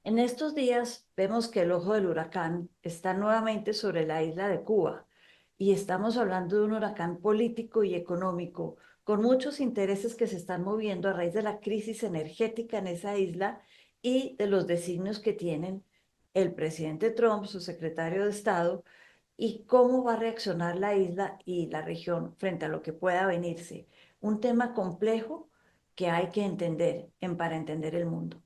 En estos días vemos que el ojo del huracán está nuevamente sobre la isla de Cuba y estamos hablando de un huracán político y económico con muchos intereses que se están moviendo a raíz de la crisis energética en esa isla y de los designios que tienen el presidente Trump, su secretario de Estado, y cómo va a reaccionar la isla y la región frente a lo que pueda venirse. Un tema complejo que hay que entender para entender el mundo.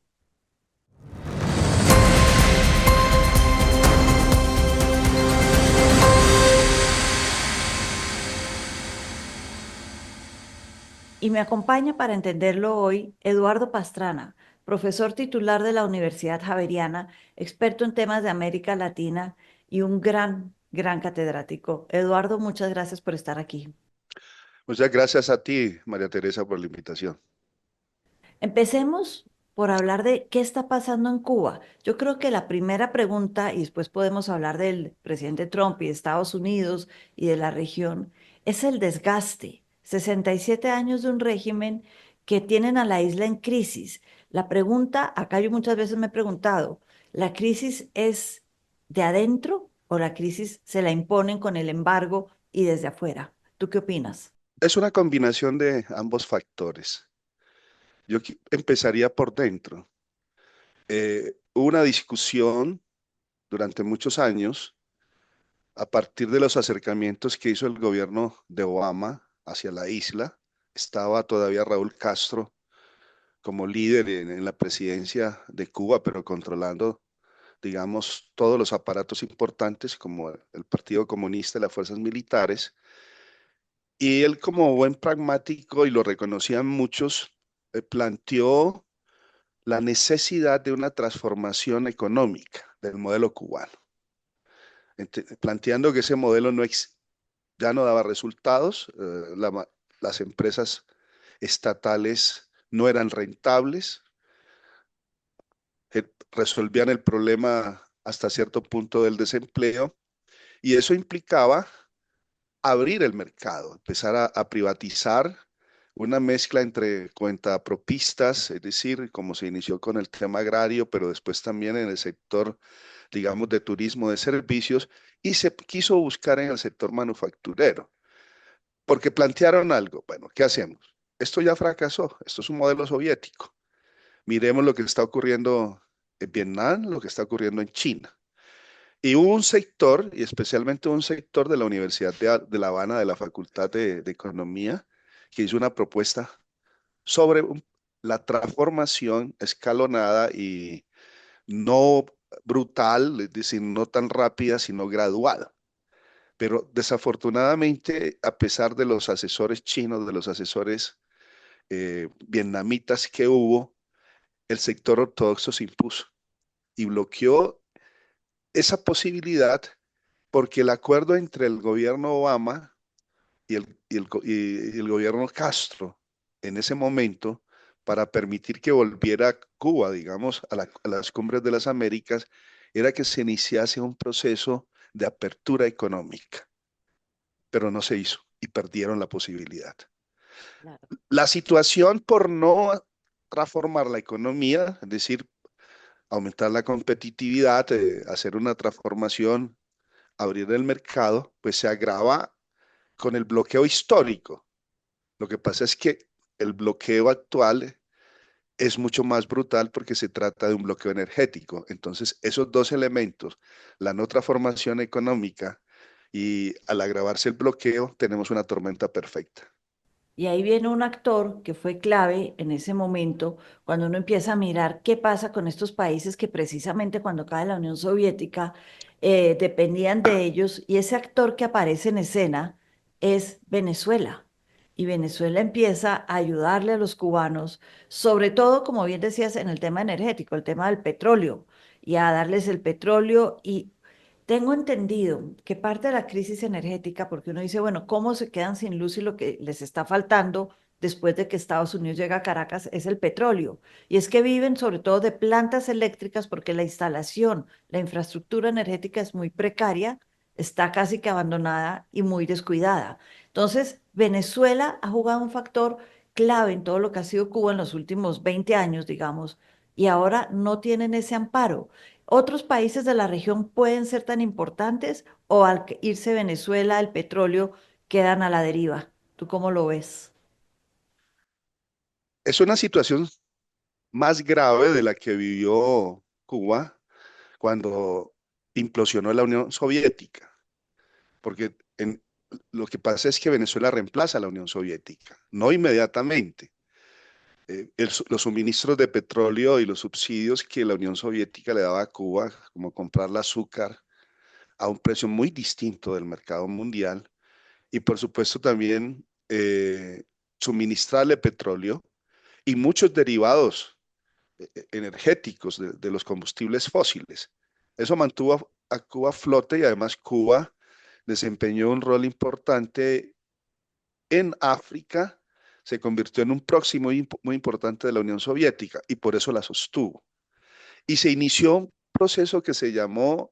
Y me acompaña para entenderlo hoy Eduardo Pastrana, profesor titular de la Universidad Javeriana, experto en temas de América Latina y un gran catedrático. Eduardo, muchas gracias por estar aquí. Muchas gracias a ti, María Teresa, por la invitación. Empecemos por hablar de qué está pasando en Cuba. Yo creo que la primera pregunta, y después podemos hablar del presidente Trump y de Estados Unidos y de la región, es el desgaste. 67 años de un régimen que tienen a la isla en crisis. La pregunta, acá yo muchas veces me he preguntado, ¿la crisis es de adentro o la crisis se la imponen con el embargo y desde afuera? ¿Tú qué opinas? Es una combinación de ambos factores. Empezaría por dentro. Hubo una discusión durante muchos años a partir de los acercamientos que hizo el gobierno de Obama hacia la isla. Estaba todavía Raúl Castro como líder en la presidencia de Cuba, pero controlando, digamos, todos los aparatos importantes como el Partido Comunista y las fuerzas militares. Y él, como buen pragmático, y lo reconocían muchos, planteó la necesidad de una transformación económica del modelo cubano, planteando que ese modelo ya no daba resultados, las empresas estatales no eran rentables, resolvían el problema hasta cierto punto del desempleo, y eso implicaba abrir el mercado, empezar a privatizar una mezcla entre cuentapropistas, es decir, como se inició con el tema agrario, pero después también en el sector, digamos, de turismo de servicios, y se quiso buscar en el sector manufacturero, porque plantearon algo, bueno, ¿qué hacemos? Esto ya fracasó, esto es un modelo soviético. Miremos lo que está ocurriendo en Vietnam, lo que está ocurriendo en China. Y hubo un sector, y especialmente un sector de la Universidad de La Habana, de la Facultad de Economía, que hizo una propuesta sobre la transformación escalonada y no brutal, es decir, no tan rápida, sino gradual. Pero desafortunadamente, a pesar de los asesores chinos, de los asesores vietnamitas que hubo, el sector ortodoxo se impuso y bloqueó esa posibilidad porque el acuerdo entre el gobierno Obama y el gobierno Castro en ese momento para permitir que volviera Cuba, digamos, a las cumbres de las Américas, era que se iniciase un proceso de apertura económica, pero no se hizo y perdieron la posibilidad. Claro. La situación por no transformar la economía, es decir, aumentar la competitividad, hacer una transformación, abrir el mercado, pues se agrava con el bloqueo histórico. Lo que pasa es que el bloqueo actual es mucho más brutal porque se trata de un bloqueo energético. Entonces, esos dos elementos, la no transformación económica y al agravarse el bloqueo, tenemos una tormenta perfecta. Y ahí viene un actor que fue clave en ese momento, cuando uno empieza a mirar qué pasa con estos países que precisamente cuando cae la Unión Soviética dependían de ellos, y ese actor que aparece en escena es Venezuela. Y Venezuela empieza a ayudarle a los cubanos, sobre todo, como bien decías, en el tema energético, el tema del petróleo, y a darles el petróleo. Y tengo entendido que parte de la crisis energética, porque uno dice, bueno, ¿cómo se quedan sin luz y lo que les está faltando después de que Estados Unidos llega a Caracas es el petróleo? Y es que viven sobre todo de plantas eléctricas porque la instalación, la infraestructura energética es muy precaria, está casi que abandonada y muy descuidada. Entonces, Venezuela ha jugado un factor clave en todo lo que ha sido Cuba en los últimos 20 años, digamos, y ahora no tienen ese amparo. ¿Otros países de la región pueden ser tan importantes o al irse Venezuela, el petróleo, quedan a la deriva? ¿Tú cómo lo ves? Es una situación más grave de la que vivió Cuba cuando implosionó la Unión Soviética, porque lo que pasa es que Venezuela reemplaza a la Unión Soviética, no inmediatamente. Los suministros de petróleo y los subsidios que la Unión Soviética le daba a Cuba, como comprar el azúcar a un precio muy distinto del mercado mundial, y por supuesto también suministrarle petróleo y muchos derivados energéticos de los combustibles fósiles. Eso mantuvo a Cuba a flote y además Cuba desempeñó un rol importante en África, se convirtió en un próximo muy importante de la Unión Soviética y por eso la sostuvo. Y se inició un proceso que se llamó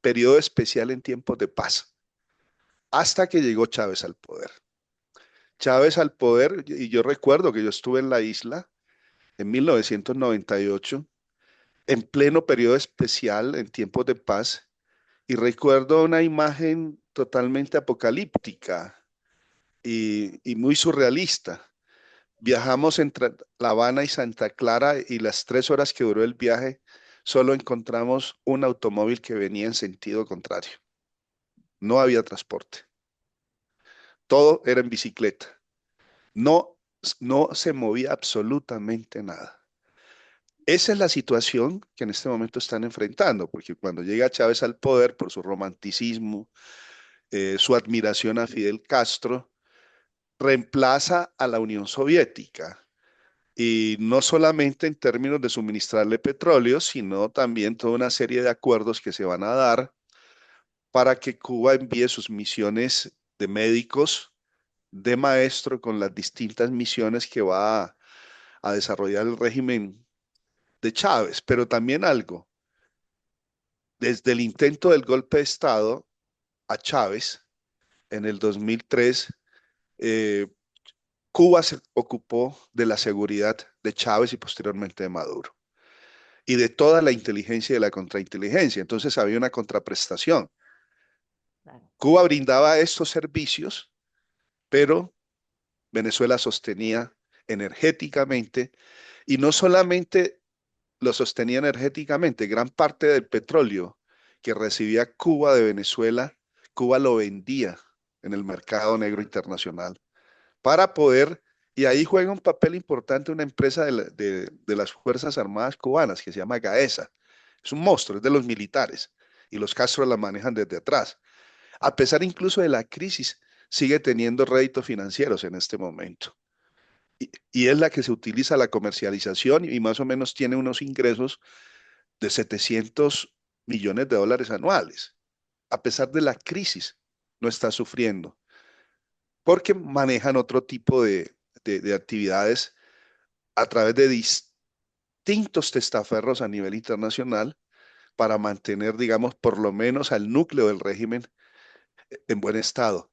periodo especial en tiempos de paz, hasta que llegó Chávez al poder. Chávez al poder, y yo recuerdo que yo estuve en la isla en 1998, en pleno periodo especial en tiempos de paz, y recuerdo una imagen totalmente apocalíptica y muy surrealista. Viajamos entre La Habana y Santa Clara y las 3 horas que duró el viaje, solo encontramos un automóvil que venía en sentido contrario. No había transporte. Todo era en bicicleta. No, no se movía absolutamente nada. Esa es la situación que en este momento están enfrentando, porque cuando llega Chávez al poder por su romanticismo, su admiración a Fidel Castro, reemplaza a la Unión Soviética. Y no solamente en términos de suministrarle petróleo, sino también toda una serie de acuerdos que se van a dar para que Cuba envíe sus misiones de médicos, de maestro, con las distintas misiones que va a desarrollar el régimen de Chávez. Pero también algo, desde el intento del golpe de Estado a Chávez en el 2003, eh, Cuba se ocupó de la seguridad de Chávez y posteriormente de Maduro y de toda la inteligencia y de la contrainteligencia. Entonces había una contraprestación. Claro. Cuba brindaba estos servicios, pero Venezuela sostenía energéticamente y no solamente lo sostenía energéticamente, gran parte del petróleo que recibía Cuba de Venezuela, Cuba lo vendía en el mercado negro internacional para poder, y ahí juega un papel importante una empresa de las Fuerzas Armadas cubanas que se llama GAESA. Es un monstruo, es de los militares, y los Castro la manejan desde atrás. A pesar incluso de la crisis, sigue teniendo réditos financieros en este momento. Y es la que se utiliza la comercialización y más o menos tiene unos ingresos de 700 millones de dólares anuales. A pesar de la crisis, no está sufriendo porque manejan otro tipo de actividades a través de distintos testaferros a nivel internacional para mantener, digamos, por lo menos al núcleo del régimen en buen estado.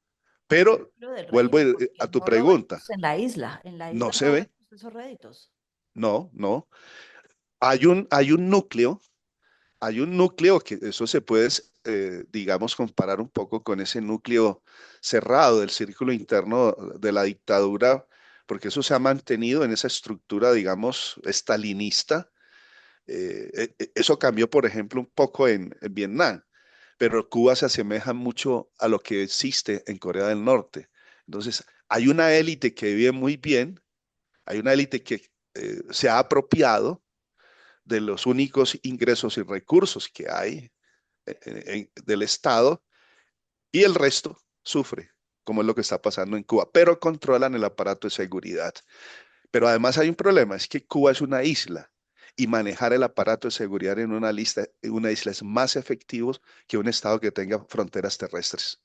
Pero Lo del vuelvo régimen, porque a tu no lo pregunta, vemos en la isla. En la no isla se no ve, vemos esos réditos. no, no. Hay un núcleo que eso se puede, digamos, comparar un poco con ese núcleo cerrado del círculo interno de la dictadura, porque eso se ha mantenido en esa estructura, digamos, estalinista. Eso cambió, por ejemplo, un poco en Vietnam, pero Cuba se asemeja mucho a lo que existe en Corea del Norte. Entonces, hay una élite que vive muy bien, hay una élite que se ha apropiado de los únicos ingresos y recursos que hay del Estado y el resto sufre, como es lo que está pasando en Cuba, pero controlan el aparato de seguridad. Pero además hay un problema, es que Cuba es una isla y manejar el aparato de seguridad en una isla es más efectivo que un Estado que tenga fronteras terrestres.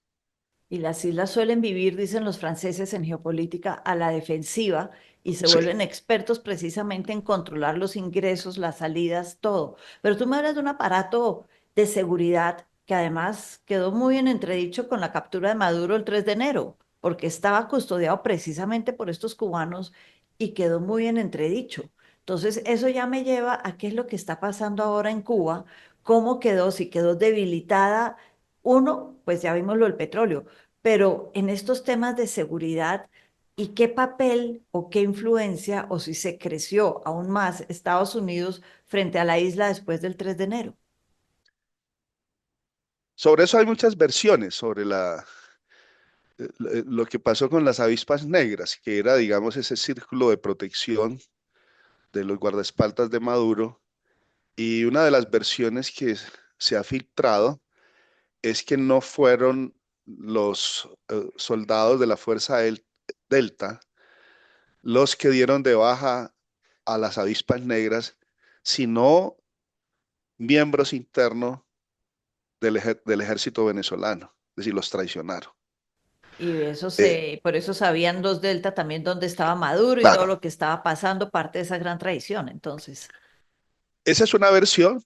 Y las islas suelen vivir, dicen los franceses en geopolítica, a la defensiva y se Sí, vuelven expertos precisamente en controlar los ingresos, las salidas, todo. Pero tú me hablas de un aparato de seguridad que además quedó muy en entredicho con la captura de Maduro el 3 de enero, porque estaba custodiado precisamente por estos cubanos y quedó muy en entredicho. Entonces, eso ya me lleva a qué es lo que está pasando ahora en Cuba, cómo quedó, si quedó debilitada. Uno, pues ya vimos lo del petróleo, pero en estos temas de seguridad, ¿y qué papel o qué influencia, o si se creció aún más Estados Unidos frente a la isla después del 3 de enero? Sobre eso hay muchas versiones, sobre lo que pasó con las avispas negras, que era, digamos, ese círculo de protección de los guardaespaldas de Maduro. Y una de las versiones que se ha filtrado es que no fueron los soldados de la Fuerza Delta los que dieron de baja a las avispas negras, sino miembros internos del ejército venezolano, es decir, los traicionaron. Y eso Eh, por eso sabían los Delta también dónde estaba Maduro y todo claro, lo que estaba pasando, parte de esa gran traición. Entonces, esa es una versión.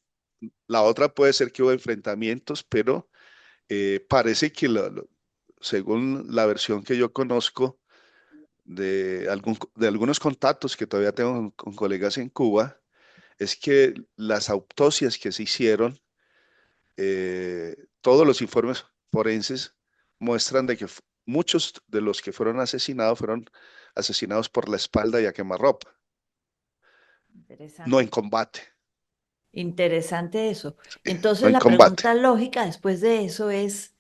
La otra puede ser que hubo enfrentamientos, pero parece que según la versión que yo conozco de algunos contactos que todavía tengo con colegas en Cuba, es que las autopsias que se hicieron, todos los informes forenses muestran de que muchos de los que fueron asesinados por la espalda y a quemarropa, no en interesante. combate, Interesante eso. no Entonces en la combate. pregunta lógica después de eso es,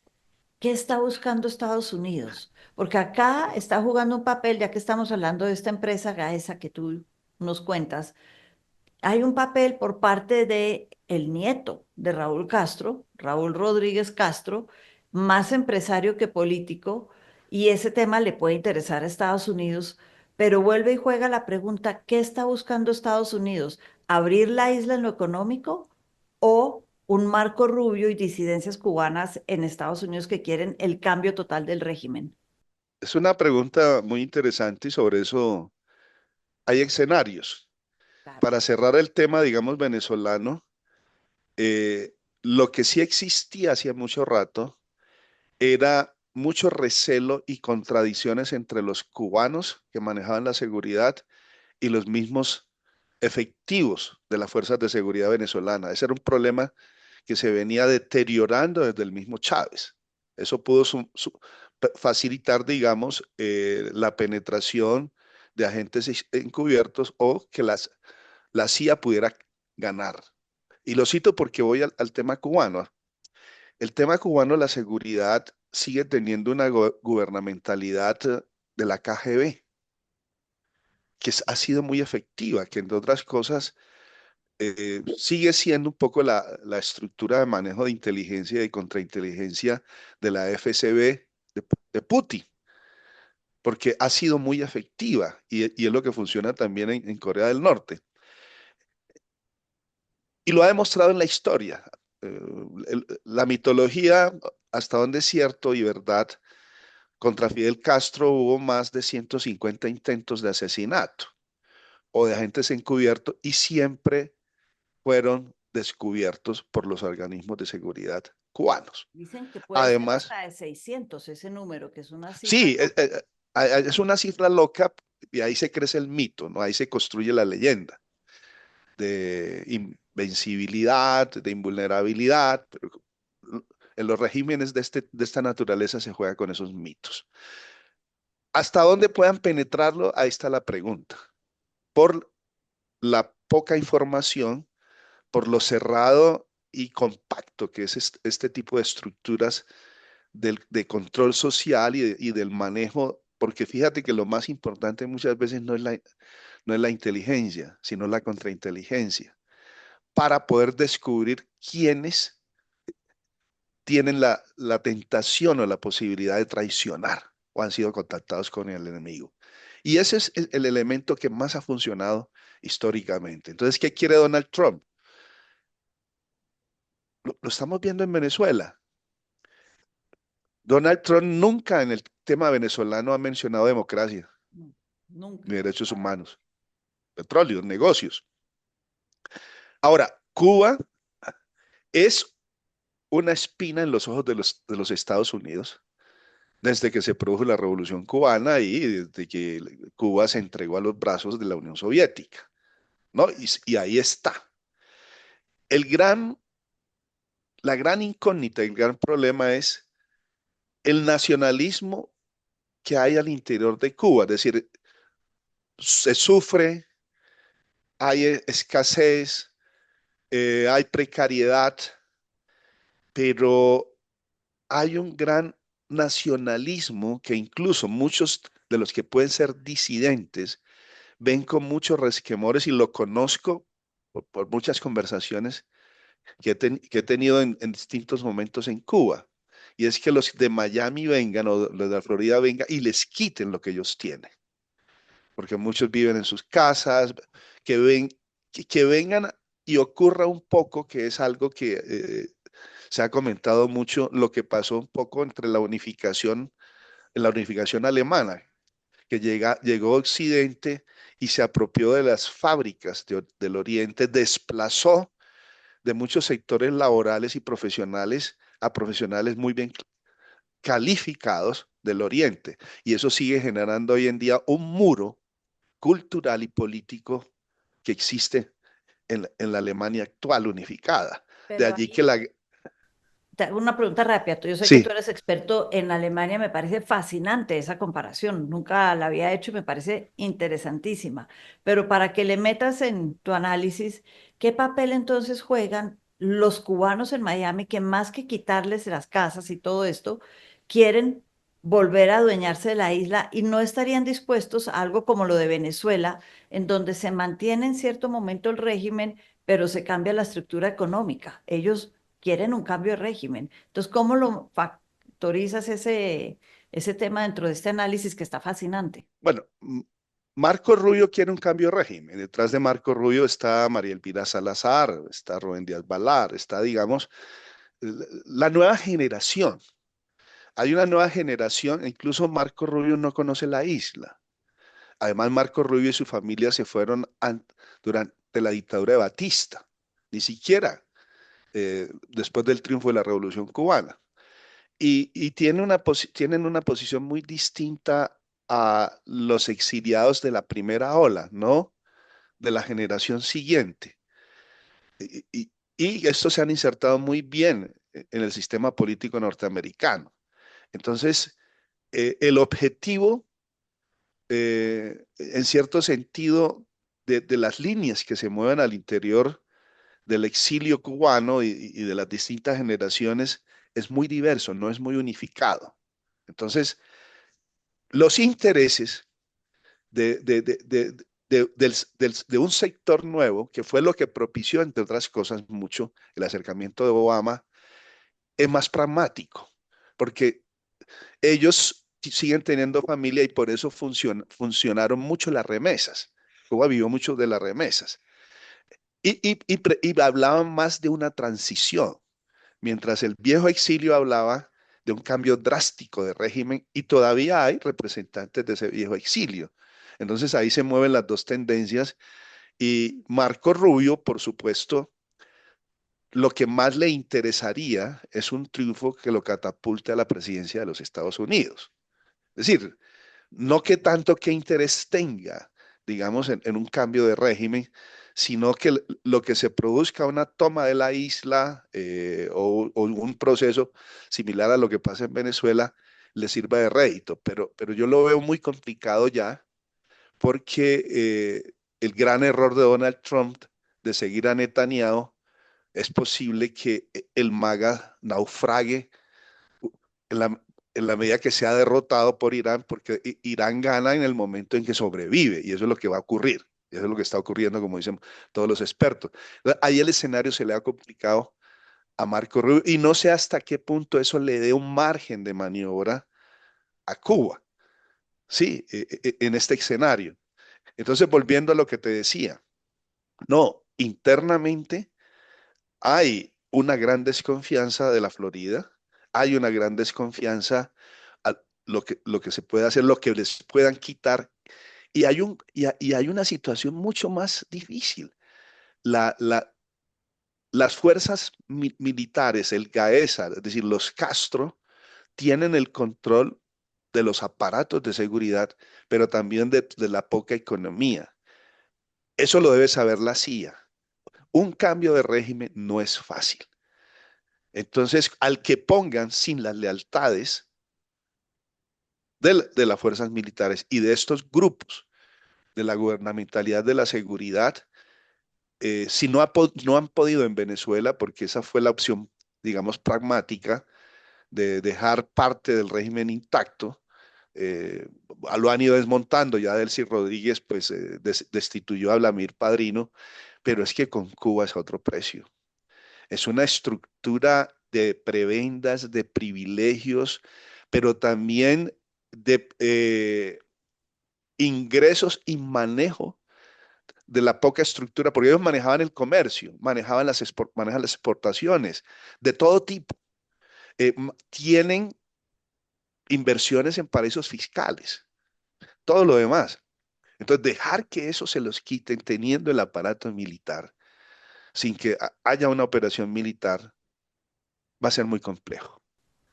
¿qué está buscando Estados Unidos? Porque acá está jugando un papel, ya que estamos hablando de esta empresa Gaesa que tú nos cuentas, hay un papel por parte de el nieto de Raúl Castro, Raúl Rodríguez Castro, más empresario que político, y ese tema le puede interesar a Estados Unidos, pero vuelve y juega la pregunta, ¿qué está buscando Estados Unidos? ¿Abrir la isla en lo económico o un Marco Rubio y disidencias cubanas en Estados Unidos que quieren el cambio total del régimen? Es una pregunta muy interesante y sobre eso hay escenarios. Claro. Para cerrar el tema, digamos, venezolano, lo que sí existía hacía mucho rato era mucho recelo y contradicciones entre los cubanos que manejaban la seguridad y los mismos efectivos de las fuerzas de seguridad venezolana. Ese era un problema que se venía deteriorando desde el mismo Chávez. Eso pudo facilitar, digamos, la penetración de agentes encubiertos o que la CIA pudiera ganar. Y lo cito porque voy al tema cubano. El tema cubano, la seguridad sigue teniendo una gubernamentalidad de la KGB, que ha sido muy efectiva, que entre otras cosas sigue siendo un poco la estructura de manejo de inteligencia y contrainteligencia de la FSB de Putin, porque ha sido muy efectiva y es lo que funciona también en Corea del Norte. Y lo ha demostrado en la historia. Eh, la mitología, hasta donde es cierto y verdad, contra Fidel Castro hubo más de 150 intentos de asesinato o de agentes encubiertos y siempre fueron descubiertos por los organismos de seguridad cubanos. Dicen que puede ser Además, hasta de 600 ese número, que es una cifra sí, loca. es una cifra loca y ahí se crece el mito, ¿no? Ahí se construye la leyenda de invencibilidad, de invulnerabilidad, pero en los regímenes de esta naturaleza se juega con esos mitos. ¿Hasta dónde puedan penetrarlo? Ahí está la pregunta. Por la poca información, por lo cerrado y compacto que es este tipo de estructuras de control social y del manejo, porque fíjate que lo más importante muchas veces no es la inteligencia, sino la contrainteligencia, para poder descubrir quiénes tienen la tentación o la posibilidad de traicionar o han sido contactados con el enemigo. Y ese es el elemento que más ha funcionado históricamente. Entonces, ¿qué quiere Donald Trump? Lo estamos viendo en Venezuela. Donald Trump nunca en el tema venezolano ha mencionado democracia, No, nunca. ni derechos humanos, petróleo, negocios. Ahora, Cuba es una espina en los ojos de los Estados Unidos desde que se produjo la Revolución Cubana y desde que Cuba se entregó a los brazos de la Unión Soviética. ¿no? Y ahí está. El gran, la gran incógnita, el gran problema es el nacionalismo que hay al interior de Cuba. Es decir, se sufre, hay escasez, hay precariedad, pero hay un gran nacionalismo que incluso muchos de los que pueden ser disidentes ven con muchos resquemores y lo conozco por muchas conversaciones que he tenido en distintos momentos en Cuba. Y es que los de Miami vengan o los de la Florida vengan y les quiten lo que ellos tienen, porque muchos viven en sus casas, que, ven, que vengan y ocurra un poco, que es algo que se ha comentado mucho, lo que pasó un poco entre la unificación alemana, que llegó a Occidente y se apropió de las fábricas del Oriente, desplazó de muchos sectores laborales y profesionales a profesionales muy bien calificados del Oriente. Y eso sigue generando hoy en día un muro cultural y político que existe en la Alemania actual unificada. De Pero allí que la... te hago una pregunta rápida. Yo sé que tú Sí, eres experto en Alemania, me parece fascinante esa comparación. Nunca la había hecho y me parece interesantísima. Pero para que le metas en tu análisis, ¿qué papel entonces juegan los cubanos en Miami que más que quitarles las casas y todo esto, quieren volver a adueñarse de la isla y no estarían dispuestos a algo como lo de Venezuela, en donde se mantiene en cierto momento el régimen, pero se cambia la estructura económica? Ellos quieren un cambio de régimen. Entonces, ¿cómo lo factorizas ese tema dentro de este análisis que está fascinante? bueno, Marco Rubio quiere un cambio de régimen. Detrás de Marco Rubio está María Elvira Salazar, está Rubén Díaz Balar, está, digamos, la nueva generación. Hay una nueva generación, incluso Marco Rubio no conoce la isla. Además, Marco Rubio y su familia se fueron durante la dictadura de Batista, ni siquiera después del triunfo de la Revolución Cubana. Y tienen una posición muy distinta a los exiliados de la primera ola, ¿no? De la generación siguiente. Y estos se han insertado muy bien en el sistema político norteamericano. Entonces, el objetivo, en cierto sentido, de las líneas que se mueven al interior del exilio cubano y de las distintas generaciones es muy diverso, no es muy unificado. Entonces, los intereses de un sector nuevo, que fue lo que propició, entre otras cosas, mucho el acercamiento de Obama, es más pragmático, porque ellos siguen teniendo familia y por eso funcionaron mucho las remesas. Cuba vivió mucho de las remesas. Y hablaban más de una transición, mientras el viejo exilio hablaba de un cambio drástico de régimen y todavía hay representantes de ese viejo exilio. Entonces ahí se mueven las dos tendencias y Marco Rubio, por supuesto, lo que más le interesaría es un triunfo que lo catapulte a la presidencia de los Estados Unidos. Es decir, no que tanto qué interés tenga, digamos, en un cambio de régimen, sino que lo que se produzca una toma de la isla o un proceso similar a lo que pasa en Venezuela le sirva de rédito. Pero yo lo veo muy complicado ya porque el gran error de Donald Trump de seguir a Netanyahu es posible que el MAGA naufrague en en la medida que sea derrotado por Irán, porque Irán gana en el momento en que sobrevive, y eso es lo que va a ocurrir, y eso es lo que está ocurriendo, como dicen todos los expertos. Ahí el escenario se le ha complicado a Marco Rubio, y no sé hasta qué punto eso le dé un margen de maniobra a Cuba, sí, en este escenario. Entonces, volviendo a lo que te decía, no, internamente hay una gran desconfianza de la Florida, hay una gran desconfianza a lo que se puede hacer, lo que les puedan quitar, y hay una situación mucho más difícil. La, la, las fuerzas militares, el GAESA, es decir, los Castro, tienen el control de los aparatos de seguridad, pero también de la poca economía. Eso lo debe saber la CIA. Un cambio de régimen no es fácil. Entonces, al que pongan sin las lealtades de las fuerzas militares y de estos grupos de la gubernamentalidad de la seguridad, si no han podido en Venezuela, porque esa fue la opción, digamos, pragmática de dejar parte del régimen intacto, eh, lo han ido desmontando. Ya Delcy Rodríguez pues destituyó a Vladimir Padrino, pero es que con Cuba es a otro precio. Es una estructura de prebendas, de privilegios, pero también de ingresos y manejo de la poca estructura, porque ellos manejaban el comercio, manejan las exportaciones de todo tipo. Tienen inversiones en paraísos fiscales, todo lo demás. Entonces, dejar que eso se los quiten teniendo el aparato militar, sin que haya una operación militar, va a ser muy complejo.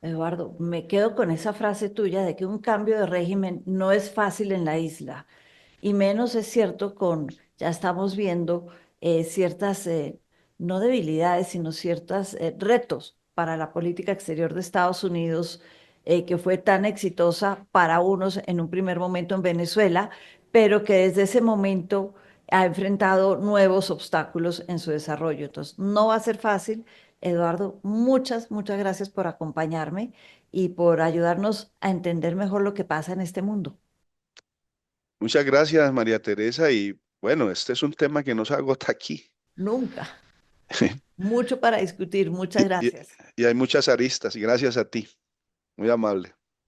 Eduardo, me quedo con esa frase tuya de que un cambio de régimen no es fácil en la isla. Y menos es cierto con, ya estamos viendo ciertas, no debilidades, sino ciertos retos para la política exterior de Estados Unidos, que fue tan exitosa para unos en un primer momento en Venezuela, pero que desde ese momento ha enfrentado nuevos obstáculos en su desarrollo. Entonces, no va a ser fácil. Eduardo, muchas gracias por acompañarme y por ayudarnos a entender mejor lo que pasa en este mundo. Muchas gracias, María Teresa. Y bueno, este es un tema que no se agota aquí. Nunca. Mucho para discutir. Muchas Y, y- gracias. y hay muchas aristas, y gracias a ti. Muy amable.